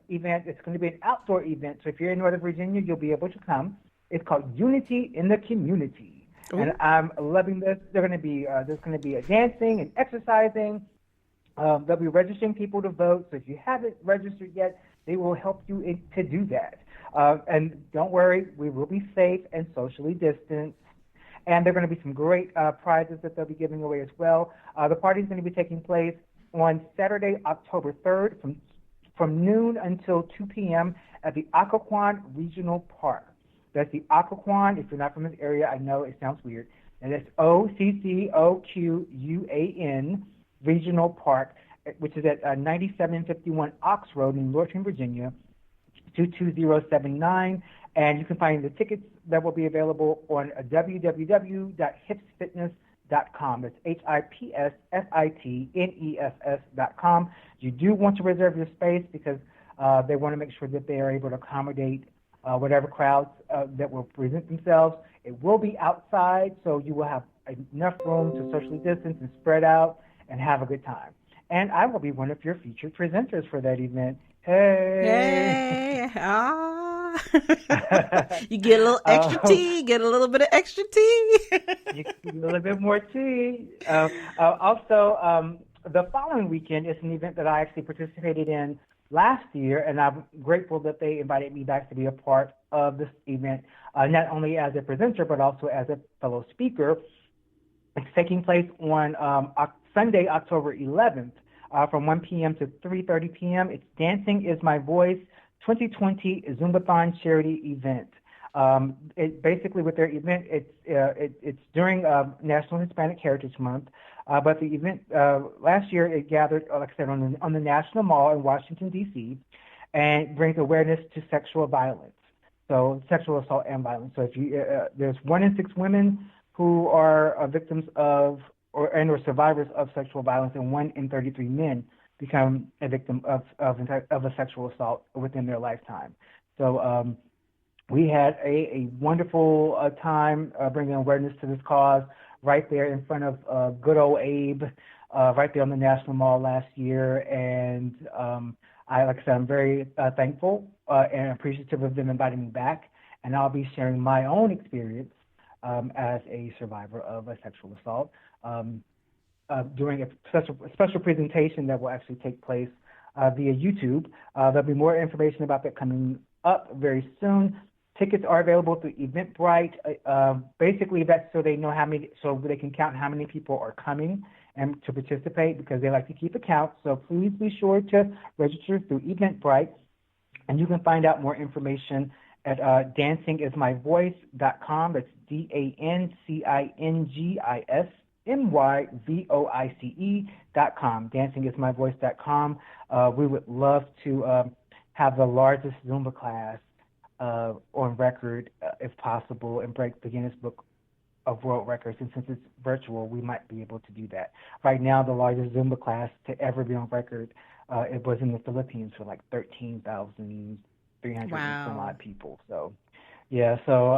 event. It's going to be an outdoor event. So if you're in Northern Virginia, you'll be able to come. It's called Unity in the Community, and Ooh. I'm loving this. There's going to be a dancing and exercising. They'll be registering people to vote. So if you haven't registered yet, they will help you to do that. And don't worry, we will be safe and socially distanced. And there are going to be some great prizes that they'll be giving away as well. The party is going to be taking place on Saturday, October 3rd from noon until 2 p.m. at the Occoquan Regional Park. That's the Occoquan. If you're not from this area, I know it sounds weird. And it's Occoquan Regional Park, which is at 9751 Ox Road in Lorton, Virginia, 22079. And you can find the tickets that will be available on www.hipsfitness.com. That's HIPSFITNESS.com. You do want to reserve your space because they want to make sure that they are able to accommodate whatever crowds that will present themselves. It will be outside, so you will have enough room to socially distance and spread out and have a good time. And I will be one of your featured presenters for that event. Hey! Hey, ah. You get a little extra um, tea, get a little bit of extra tea. you can get a little bit more tea. Also, the following weekend is an event that I actually participated in last year, and I'm grateful that they invited me back to be a part of this event, not only as a presenter, but also as a fellow speaker. It's taking place on Sunday, October 11th, from 1 p.m. to 3:30 p.m. It's Dancing is My Voice 2020 Zumbathon charity event. Basically, with their event, it's during National Hispanic Heritage Month, but the event last year it gathered, like I said, on the National Mall in Washington D.C. and brings awareness to sexual violence, so sexual assault and violence. So if you there's 1 in 6 women who are victims of or survivors of sexual violence, and 1 in 33 men become a victim of a sexual assault within their lifetime. So we had a wonderful time bringing awareness to this cause right there in front of good old Abe, right there on the National Mall last year. And like I said, I'm very thankful and appreciative of them inviting me back. And I'll be sharing my own experience as a survivor of a sexual assault during a special presentation that will actually take place via YouTube. There'll be more information about that coming up very soon. Tickets are available through Eventbrite. Basically, that's so they know so they can count how many people are coming and to participate, because they like to keep a count. So please be sure to register through Eventbrite, and you can find out more information at dancingismyvoice.com. That's DANCINGISMYVOICE.com. Dancingismyvoice.com. We would love to have the largest Zumba class on record, if possible, and break the Guinness Book of World Records. And since it's virtual, we might be able to do that. Right now, the largest Zumba class to ever be on record, it was in the Philippines for like 13,300 and some Wow. odd people. So, yeah. So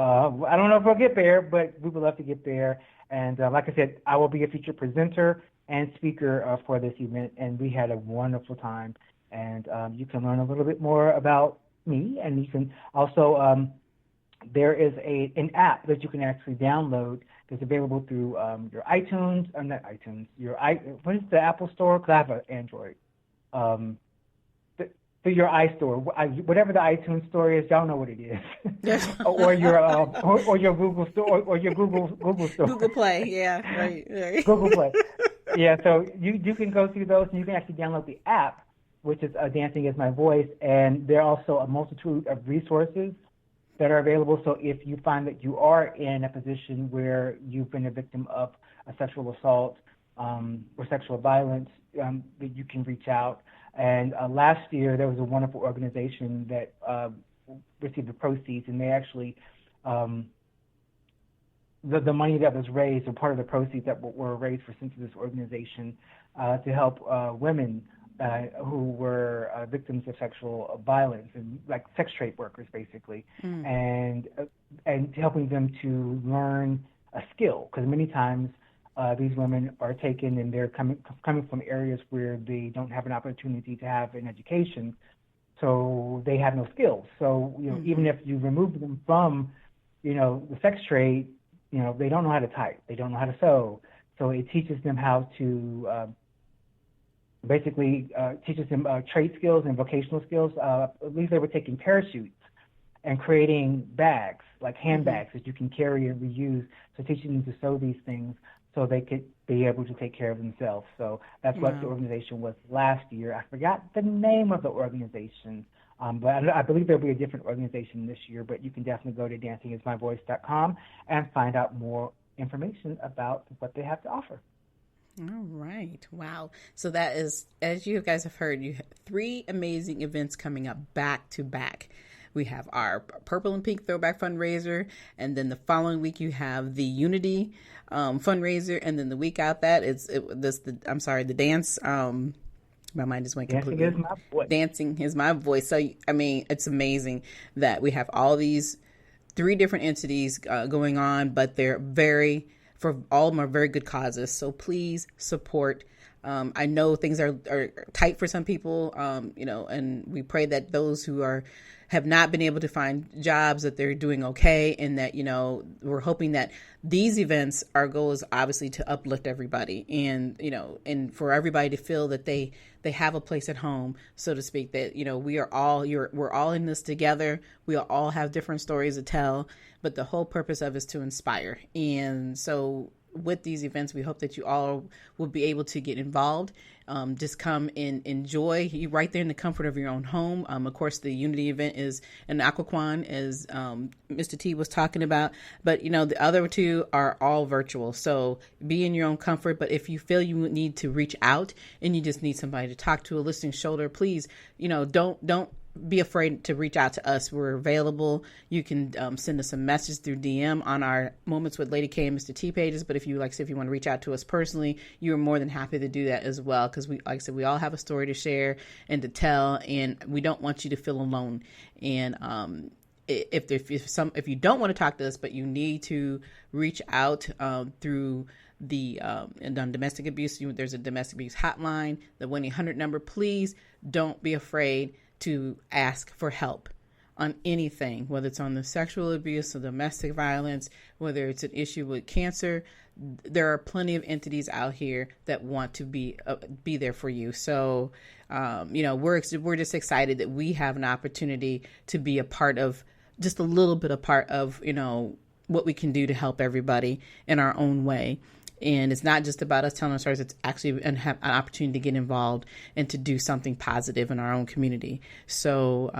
I don't know if we'll get there, but we would love to get there. And like I said, I will be a featured presenter and speaker for this event, and we had a wonderful time. And you can learn a little bit more about me, and you can also there is an app that you can actually download that's available through your iTunes, not iTunes, what is the Apple Store? Because I have an Android. Through your iStore, whatever the iTunes store is, y'all know what it is, Yes. or your Google store, or your Google store, Google Play. Yeah. Right. Right. Google Play. Yeah, so you can go through those, and you can actually download the app, which is Dancing is My Voice, and there are also a multitude of resources that are available. So if you find that you are in a position where you've been a victim of a sexual assault or sexual violence, that you can reach out. And last year, there was a wonderful organization that received the proceeds, and they actually, the money that was raised, or part of the proceeds that were raised for this organization to help women who were victims of sexual violence, and like sex trade workers, basically, and helping them to learn a skill, because many times these women are taken and they're coming from areas where they don't have an opportunity to have an education, so they have no skills. So even if you remove them from the sex trade, they don't know how to type, they don't know how to sew, so it teaches them how to teaches them trade skills and vocational skills. I believe they were taking parachutes and creating bags, like handbags that you can carry and reuse, so teaching them to sew these things so they could be able to take care of themselves. So that's what the organization was last year. I forgot the name of the organization, but I believe there'll be a different organization this year, but you can definitely go to dancingismyvoice.com and find out more information about what they have to offer. All right. Wow. So that is, as you guys have heard, you have 3 amazing events coming up back to back. We have our Purple and Pink Throwback Fundraiser, and then the following week you have the Unity fundraiser, and then the week out that the dance. My mind just went completely. Dancing is my voice. So it's amazing that we have all these 3 different entities going on, but for all of them are very good causes. So please support. I know things are tight for some people, and we pray that those who have not been able to find jobs, that they're doing okay, and that, we're hoping that these events, our goal is obviously to uplift everybody, and, and for everybody to feel that they have a place at home, so to speak, that, we're all in this together. We all have different stories to tell, but the whole purpose of it is to inspire. And so with these events, we hope that you all will be able to get involved. Just come and enjoy. You right there in the comfort of your own home. Of course, the Unity event is in Occoquan, as Mr. T was talking about. But, the other 2 are all virtual. So be in your own comfort. But if you feel you need to reach out and you just need somebody to talk to, a listening shoulder, please, don't be afraid to reach out to us. We're available. You can send us a message through DM on our Moments with Lady K and Mr. T pages. But if you if you want to reach out to us personally, you're more than happy to do that as well. Because we all have a story to share and to tell, and we don't want you to feel alone. And if you don't want to talk to us, but you need to reach out through the and on domestic abuse, there's a domestic abuse hotline, the 1-800 number. Please don't be afraid to ask for help on anything, whether it's on the sexual abuse or domestic violence, whether it's an issue with cancer. There are plenty of entities out here that want to be there for you. So, we're just excited that we have an opportunity to be a part of, just a little bit a part of, what we can do to help everybody in our own way. And it's not just about us telling our stories. It's actually an opportunity to get involved and to do something positive in our own community. So,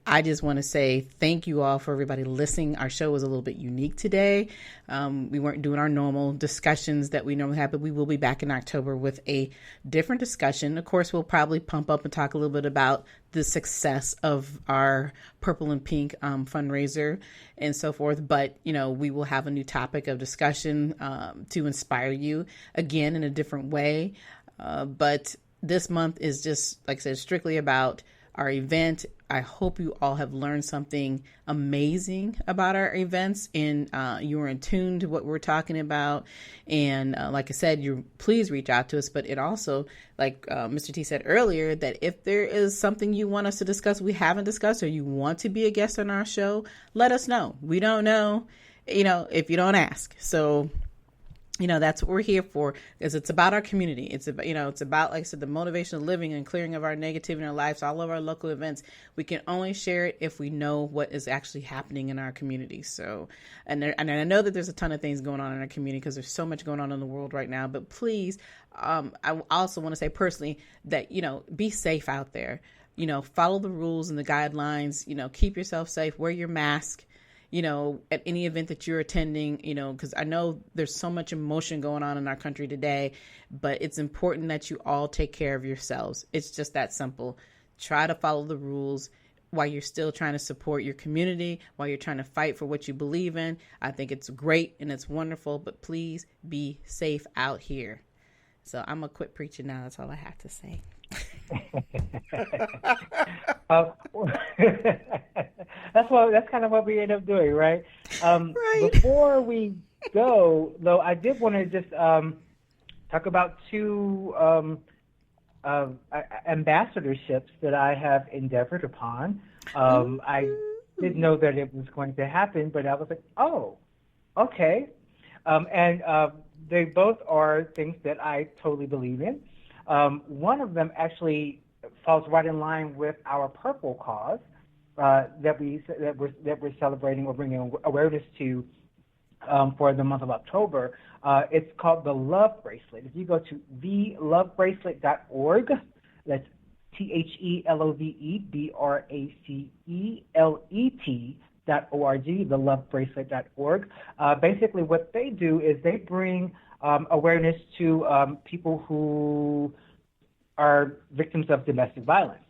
I just want to say thank you all for everybody listening. Our show was a little bit unique today. We weren't doing our normal discussions that we normally have, but we will be back in October with a different discussion. Of course, we'll probably pump up and talk a little bit about the success of our Purple and Pink fundraiser and so forth. But, we will have a new topic of discussion to inspire you again in a different way. But this month is just, like I said, strictly about our event. I hope you all have learned something amazing about our events, and you are in tune to what we're talking about. And like I said, please reach out to us. But it also, like Mr. T said earlier, that if there is something you want us to discuss we haven't discussed, or you want to be a guest on our show, let us know. We don't know, if you don't ask. So that's what we're here for, is it's about our community. It's about, it's about, like I said, the motivational living and clearing of our negativity in our lives. All of our local events, we can only share it if we know what is actually happening in our community. So, and I know that there's a ton of things going on in our community, because there's so much going on in the world right now. But please, I also want to say personally that, be safe out there. follow the rules and the guidelines, keep yourself safe, wear your mask, at any event that you're attending, because I know there's so much emotion going on in our country today, but it's important that you all take care of yourselves. It's just that simple. Try to follow the rules while you're still trying to support your community, while you're trying to fight for what you believe in. I think it's great and it's wonderful, but please be safe out here. So I'm going to quit preaching now. That's all I have to say. That's kind of what we end up doing, right? Right. Before we go, though, I did want to just talk about two ambassadorships that I have endeavored upon. I didn't know that it was going to happen, but I was like, oh, okay. And they both are things that I totally believe in. One of them actually falls right in line with our Purple cause that we're celebrating or bringing awareness to for the month of October. It's called the Love Bracelet. If you go to thelovebracelet.org, that's TheLoveBracelet.org, thelovebracelet.org. Basically, what they do is they bring awareness to people who are victims of domestic violence.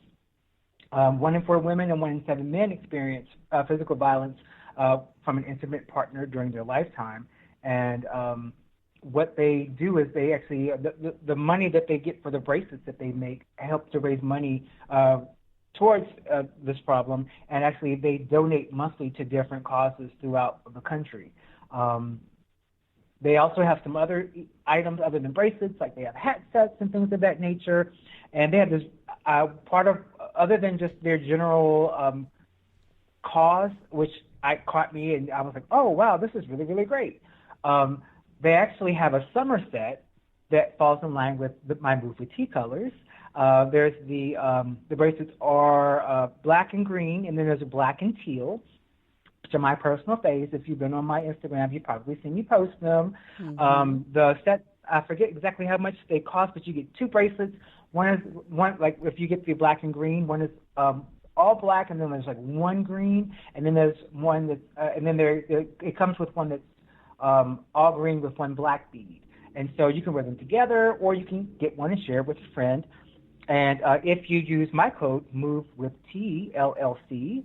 1 in 4 women and 1 in 7 men experience physical violence from an intimate partner during their lifetime. And what they do is they actually, the money that they get for the bracelets that they make helps to raise money towards this problem, and actually they donate monthly to different causes throughout the country. They also have some other items other than bracelets, like they have hat sets and things of that nature. And they have this part of, other than just their general cause, which caught me, and I was like, oh, wow, this is really, really great. They actually have a summer set that falls in line with my Move with Tea colors. There's the bracelets are black and green, and then there's a black and teal, which are my personal faves. If you've been on my Instagram, you've probably seen me post them. Mm-hmm. The set, I forget exactly how much they cost, but you get 2 bracelets. One like if you get the black and green, one is all black, and then there's like 1 green, and then there's one that, and then it comes with one that's all green with 1 black bead. And so you can wear them together, or you can get one and share with a friend. And if you use my code MOVEWITHT, LLC,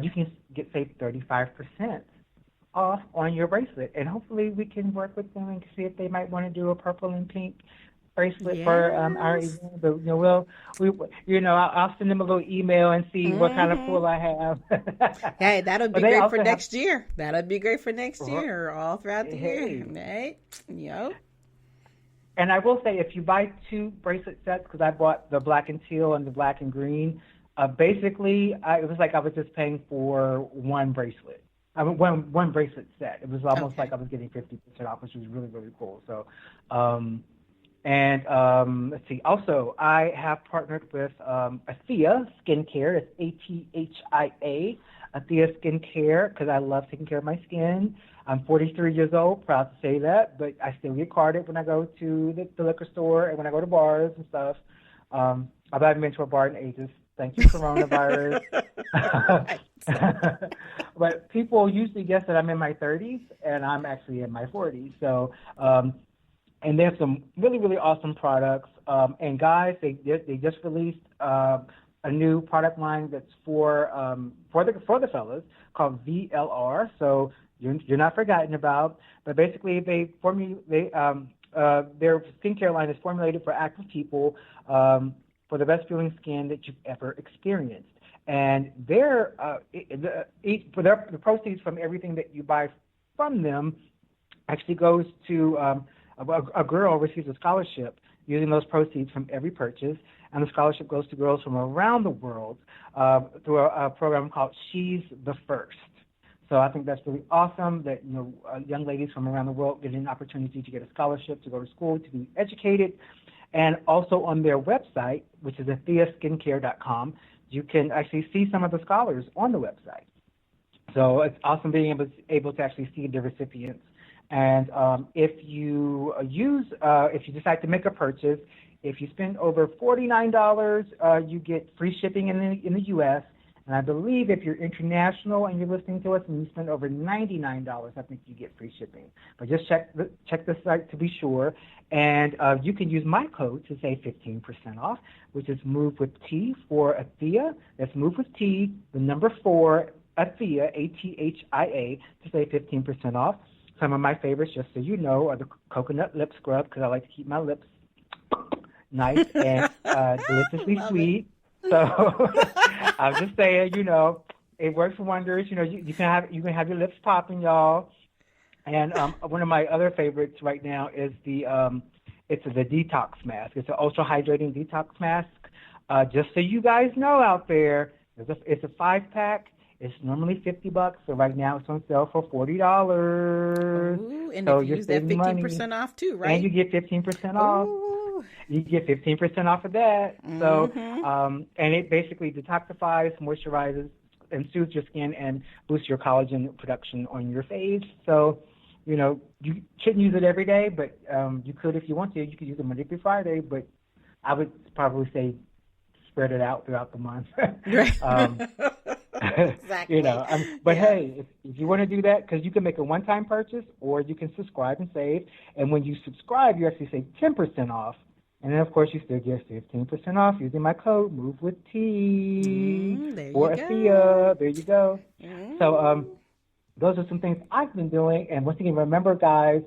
you can get saved 35% off on your bracelet. And hopefully we can work with them and see if they might want to do a purple and pink bracelet for our event. But I'll send them a little email and see what kind of pool I have. Hey, that'll be great for next year. That'll be great for next year, all throughout the year. Right? Yep. And I will say, if you buy 2 bracelet sets, because I bought the black and teal and the black and green, basically it was like I was just paying for 1 bracelet. I mean, one bracelet set. It was almost like I was getting 50% off, which was really, really cool. So, let's see. Also, I have partnered with Athea Skincare. It's ATHIA, Athea Skincare, because I love taking care of my skin. I'm 43 years old, proud to say that, but I still get carded when I go to the liquor store and when I go to bars and stuff. I haven't been to a bar in ages. Thank you, coronavirus. But people usually guess that I'm in my 30s, and I'm actually in my 40s. So, and they have some really, really awesome products. And guys, they just released a new product line that's for the fellas called VLR. So you're not forgotten about. But basically, their skincare line is formulated for active people for the best feeling skin that you've ever experienced. And the proceeds from everything that you buy from them actually goes to a girl receives a scholarship using those proceeds from every purchase, and the scholarship goes to girls from around the world through a program called She's the First. So I think that's really awesome that young ladies from around the world get an opportunity to get a scholarship to go to school, to be educated. And also on their website, which is atheaskincare.com, you can actually see some of the scholars on the website. So it's awesome being able to actually see the recipients. And if you decide to make a purchase, If you spend over $49, you get free shipping in the U.S. And I believe if you're international and you're listening to us and you spend over $99, I think you get free shipping. But just check the site to be sure. And you can use my code to save 15% off, which is Move with T for Athea. That's Move with T, the number 4, Athea, ATHIA, to save 15% off. Some of my favorites, just so you know, are the coconut lip scrub, because I like to keep my lips nice and deliciously sweet. So I'm just saying, it works wonders. You can have your lips popping, y'all. And one of my other favorites right now is it's the detox mask. It's an ultra hydrating detox mask. Just so you guys know out there, it's a 5-pack. It's normally $50, so right now it's on sale for $40. Ooh, and so if you use that 15% off too, right? And you get 15% off. Ooh. You get 15% off of that. Mm-hmm. So, and it basically detoxifies, moisturizes, and soothes your skin and boosts your collagen production on your face. So, you shouldn't use it every day, but you could if you want to. You could use it Monday through Friday, but I would probably say spread it out throughout the month. Right. Exactly. But hey, if you want to do that, because you can make a one-time purchase or you can subscribe and save. And when you subscribe, you actually save 10% off. And then, of course, you still get 15% off using my code, Move with T, for Athea. There you go. So those are some things I've been doing. And once again, remember, guys,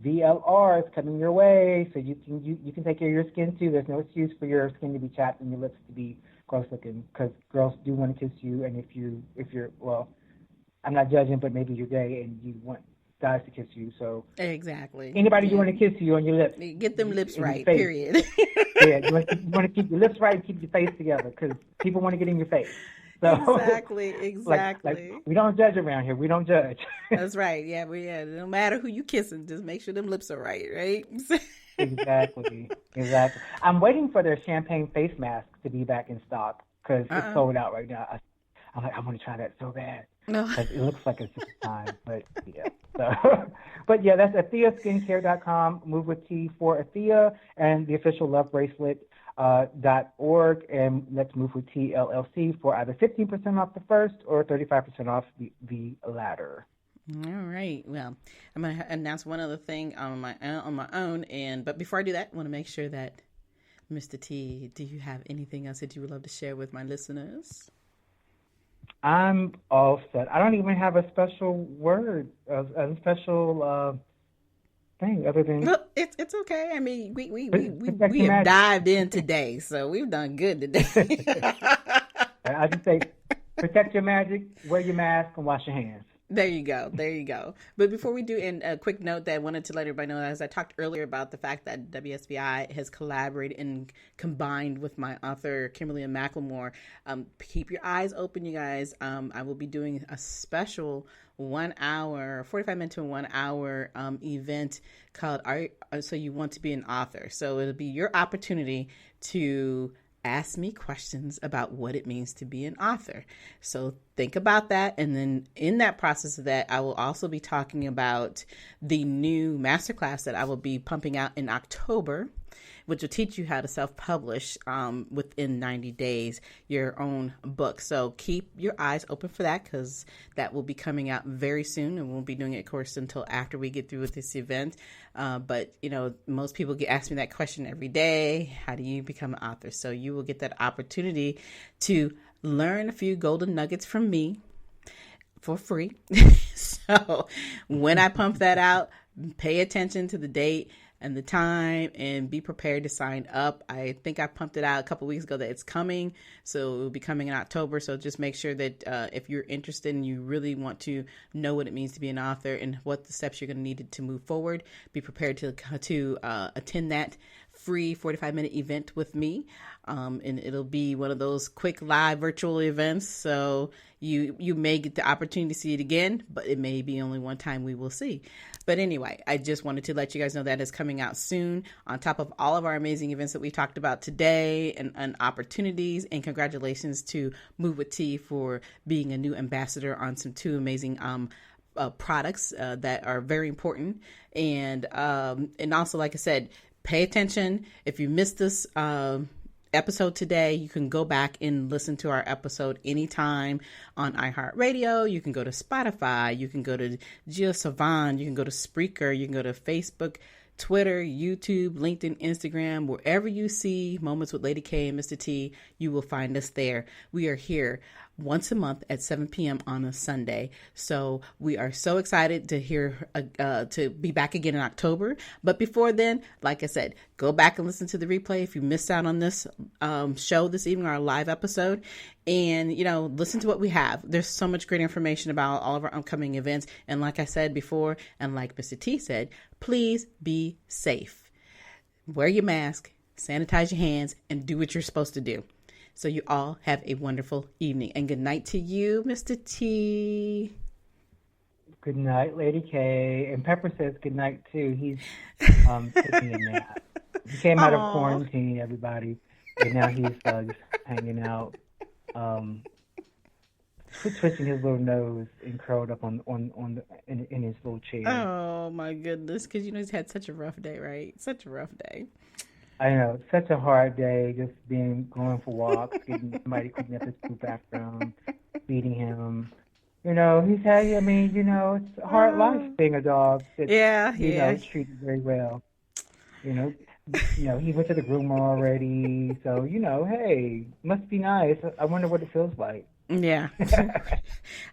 VLR is coming your way, so you can take care of your skin, too. There's no excuse for your skin to be chapped and your lips to be gross looking, because girls do want to kiss you, and if you're well, I'm not judging, but maybe you're gay and you want guys to kiss you, so exactly. Anybody you want to kiss you on your lips, get them lips right. Period. Yeah, you want to keep your lips right and keep your face together, because people want to get in your face. So, exactly. Like, we don't judge around here. We don't judge. That's right. Yeah, no matter who you kissing, just make sure them lips are right. Exactly. I'm waiting for their champagne face mask to be back in stock, because it's sold out right now. I'm like, I want to try that so bad. No. It looks like it's just time, but yeah. So, but yeah, that's AtheaSkincare.com. Move with T for Athea, and the official Love Bracelet. .org, and let's Move with T LLC for either 15% off the first or 35% off the latter. All right. Well, I'm going to announce one other thing on my own, but before I do that, I want to make sure that Mr. T, do you have anything else that you would love to share with my listeners? I'm all set. I don't even have a special word, a special thing other than. Well, it's okay. I mean, we have dived in today, so we've done good today. I just say, protect your magic, wear your mask, and wash your hands. There you go. But before we do, and a quick note that I wanted to let everybody know, as I talked earlier about the fact that WSBI has collaborated and combined with my author, Kimberly and McLemore. Keep your eyes open, you guys. I will be doing a special 1 hour, 45 minutes to 1 hour event called So You Want to Be an Author. So it'll be your opportunity to ask me questions about what it means to be an author. So think about that. And then in that process of that, I will also be talking about the new masterclass that I will be pumping out in October, which will teach you how to self-publish within 90 days your own book. So keep your eyes open for that, because that will be coming out very soon, and we won't be doing it, of course, until after we get through with this event. But, most people ask me that question every day. How do you become an author? So you will get that opportunity to learn a few golden nuggets from me for free. So when I pump that out, pay attention to the date and the time, and be prepared to sign up. I think I pumped it out a couple weeks ago that it's coming, so it will be coming in October. So just make sure that if you're interested and you really want to know what it means to be an author and what the steps you're going to need to move forward, be prepared to attend that free 45-minute event with me. And it'll be one of those quick live virtual events. So you may get the opportunity to see it again, but it may be only one time we will see. But anyway, I just wanted to let you guys know that is coming out soon, on top of all of our amazing events that we talked about today and opportunities. And congratulations to Move with T for being a new ambassador on some 2 amazing products that are very important. And also, like I said, pay attention. If you missed this episode today, you can go back and listen to our episode anytime on iHeartRadio. You can go to Spotify. You can go to GeoSavan. You can go to Spreaker. You can go to Facebook, Twitter, YouTube, LinkedIn, Instagram. Wherever you see Moments with Lady K and Mr. T, you will find us there. We are here once a month at 7 p.m. on a Sunday. So we are so excited to be back again in October. But before then, like I said, go back and listen to the replay if you missed out on this show this evening, our live episode. And, listen to what we have. There's so much great information about all of our upcoming events. And like I said before, and like Mr. T said, please be safe. Wear your mask, sanitize your hands, and do what you're supposed to do. So you all have a wonderful evening. And good night to you, Mr. T. Good night, Lady K. And Pepper says good night, too. He's taking a nap. He came out of quarantine, everybody. And now he's just hanging out, twisting his little nose and curled up in his little chair. Oh, my goodness. Because, he's had such a rough day, right? Such a rough day. I know, it's such a hard day, just going for walks, getting somebody cleaning up his poop background, feeding him. He's had, it's a hard life being a dog. It's treated very well. He went to the groomer already, so, hey, must be nice. I wonder what it feels like. Yeah. I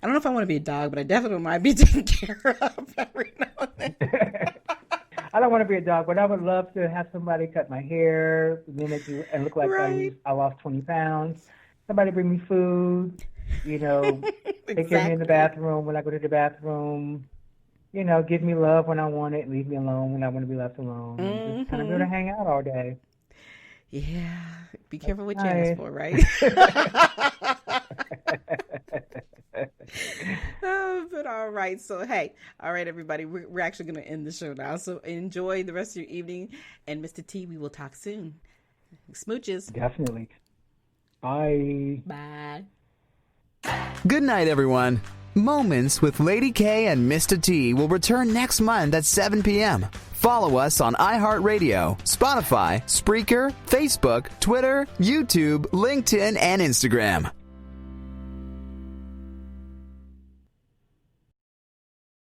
don't know if I want to be a dog, but I definitely might be taken care of every now and then. I don't want to be a dog, but I would love to have somebody cut my hair and look like I lost 20 pounds. Somebody bring me food, take care of me in the bathroom when I go to the bathroom. Give me love when I want it and leave me alone when I want to be left alone. Mm-hmm. Just kind of be able to hang out all day. Yeah. Be careful what you ask for, right? But all right. So, hey, all right, everybody, we're actually going to end the show now. So enjoy the rest of your evening. And Mr. T, we will talk soon. Smooches. Definitely. Bye. Bye. Good night, everyone. Moments with Lady K and Mr. T will return next month at 7 p.m. Follow us on iHeartRadio, Spotify, Spreaker, Facebook, Twitter, YouTube, LinkedIn, and Instagram.